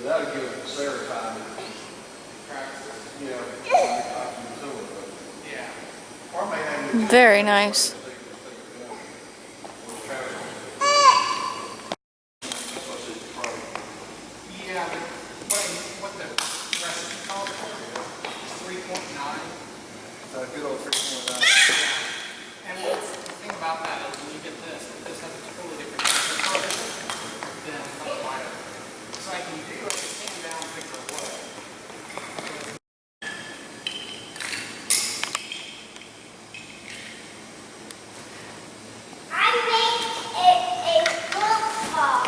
That'll give Sarah time to practice. Yeah. Very nice. Yeah, but what the recipe calls for is 3.9. So good old 3.9. Yeah. And the thing about that is when you get this has a totally different texture than the wire. So I can do like a stand down picture of wood. I made a football.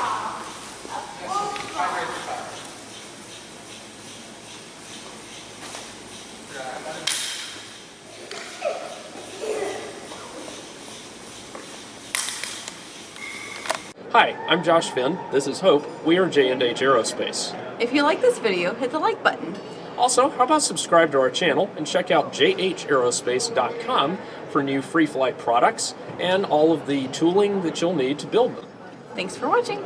A football. Hi, I'm Josh Finn. This is Hope. We are J&H Aerospace. If you like this video, hit the like button. Also, how about subscribe to our channel and check out jhaerospace.com for new free flight products and all of the tooling that you'll need to build them. Thanks for watching.